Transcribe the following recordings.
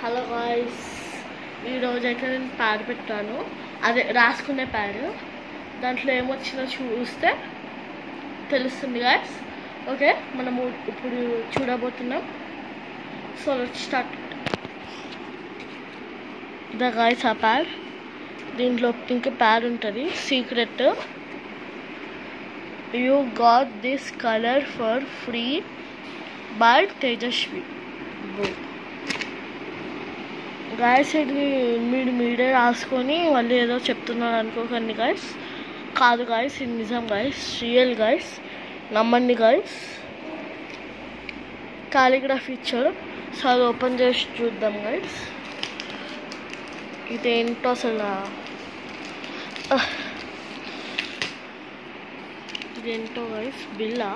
Hello guys, ఈరోజు అయితే నేను ప్యాడ్ పెట్టాను. అదే రాసుకునే ప్యాడ్. దాంట్లో ఏమొచ్చిందో చూస్తే తెలుస్తుంది గాయ్స్. ఓకే, మనము ఇప్పుడు చూడబోతున్నాం. So let's start. ఇదా గాయ్స్ ఆ ప్యాడ్. దీంట్లో పింక్ ప్యాడ్ ఉంటుంది, secret. You got this colour for free by Tejaswi. Guys, ఇది మీరే రాసుకొని మళ్ళీ ఏదో చెప్తున్నారు అనుకోకండి గాయస్. కాదు గాయస్, ఇది నిజం గాయస్, రియల్ గాయస్, నమ్మండి గాయస్. కాలిగ్రఫీ ఇచ్చారు. సో అది ఓపెన్ చేసి చూద్దాం గాయస్. ఇదేంటో అసలు, ఇదేంటో గాయస్, బిల్లా.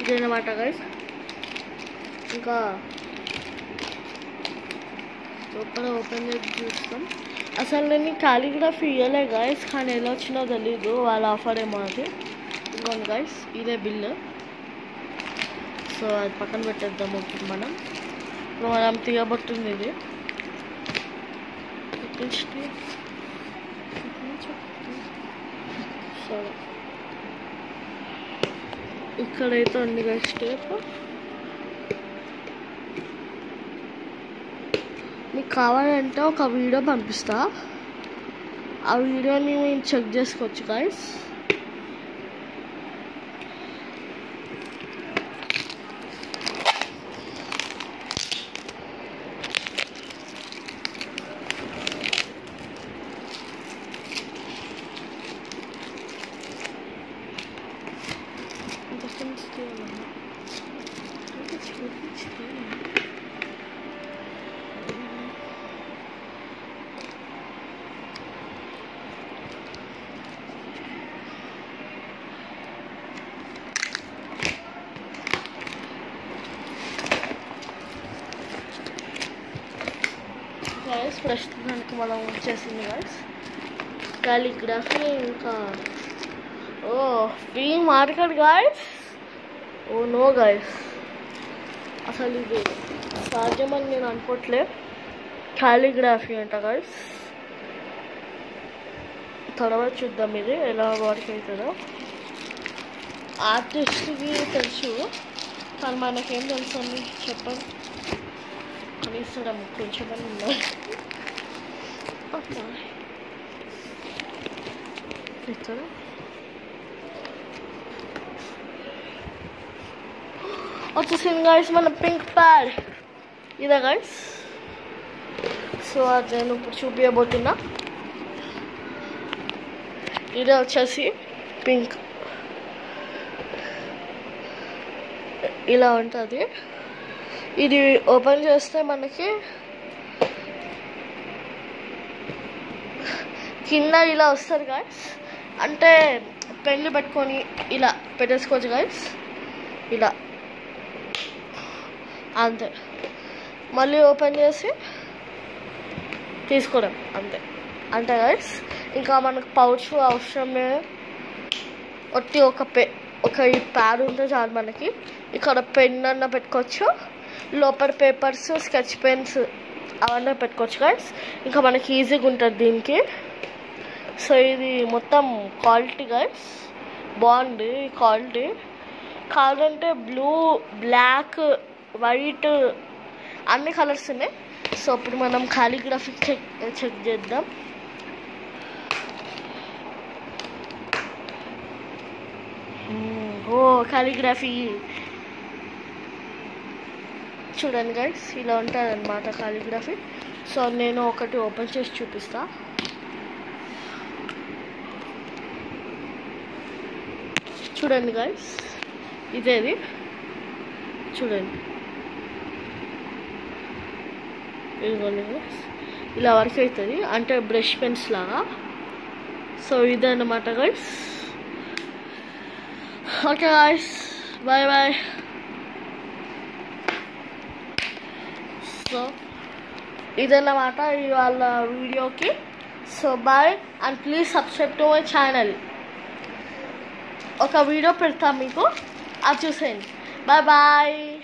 ఇదేనమాట గైస్. ఇంకా ఓపెన్ చేసి చూస్తాం. అసలు నేను కాలిగ్రఫీ ఇవ్వలే గైస్, కానీ ఎలా వచ్చిందో తెలీదు. వాళ్ళ ఆఫర్ ఏమో అది. ఇంకోండి గైస్, ఇదే బిల్లు. సో అది పక్కన పెట్టేద్దాం. ఇప్పుడు మనం తీయబోతుంది ఇది. సో ఇక్కడైతే ఉంది గైస్ టేప్. మీకు కావాలంటే ఒక వీడియో పంపిస్తా. ఆ వీడియోని మేము చెక్ చేసుకోవచ్చు గైస్. గైస్, ప్రస్తుతానికి మనం వచ్చేసింది గైస్ కాలిగ్రఫీ. ఇంకా free market guys. Oh no guys, అసలు ఇది సాధ్యమని నేను అనుకోవట్లే. కాలిగ్రఫీ అంట గైస్. తర్వాత చూద్దాం ఇది ఎలా వర్క్ అవుతుందో. ఆర్టిస్ట్కి తెలుసు, కానీ మనకేం తెలుసు అని చెప్పండి. కనీసం కొంచెమని ఉన్నారు. వచ్చేసింది గైస్ మన పింక్ ప్యాడ్. ఇదే గైస్. సో అది నేను ఇప్పుడు చూపించబోతున్నా. ఇదే వచ్చేసి పింక్, ఇలా ఉంటుంది. ఇది ఓపెన్ చేస్తే మనకి కింద ఇలా వస్తుంది గాయస్. అంటే పెన్ను పెట్టుకొని ఇలా పెట్టేసుకోవచ్చు గాయస్. ఇలా అంతే. మళ్ళీ ఓపెన్ చేసి తీసుకోవడం అంతే. అంటే గాయస్, ఇంకా మనకు పౌచ్ అవసరమే. ఒట్టి ఒక ఈ ప్యాడ్ ఉంటే చాలు మనకి. ఇక్కడ పెన్ అన్న పెట్టుకోవచ్చు, లోపల పేపర్స్, స్కెచ్ పెన్స్ అవన్నీ పెట్టుకోవచ్చు గైస్. ఇంకా మనకి ఈజీగా ఉంటుంది దీనికి. సో ఇది మొత్తం క్వాలిటీ గైస్, బాగుంది క్వాలిటీ. కావాలంటే బ్లూ, బ్లాక్, వైట్ అన్ని కలర్స్ ఉన్నాయి. సో ఇప్పుడు మనం కాలిగ్రఫీ చెక్ చేద్దాం. కాలిగ్రఫీ చూడండి గైస్, ఇలా ఉంటుంది అన్నమాట కాలిగ్రఫీ. సో నేను ఒకటి ఓపెన్ చేసి చూపిస్తా. చూడండి గైస్, ఇదేది చూడండి. ఇదిగోండి గైస్, ఇలా వర్క్ అవుతుంది. అంటే బ్రష్ పెన్స్ లాగా. సో ఇదే అన్నమాట guys. Okay guys, bye bye. So ఇదన్నమాట ఇవాళ వీడియోకి. So bye and please subscribe to my channel. ఒక వీడియో పెడతా మీకు. అది చూసేయండి. Bye bye.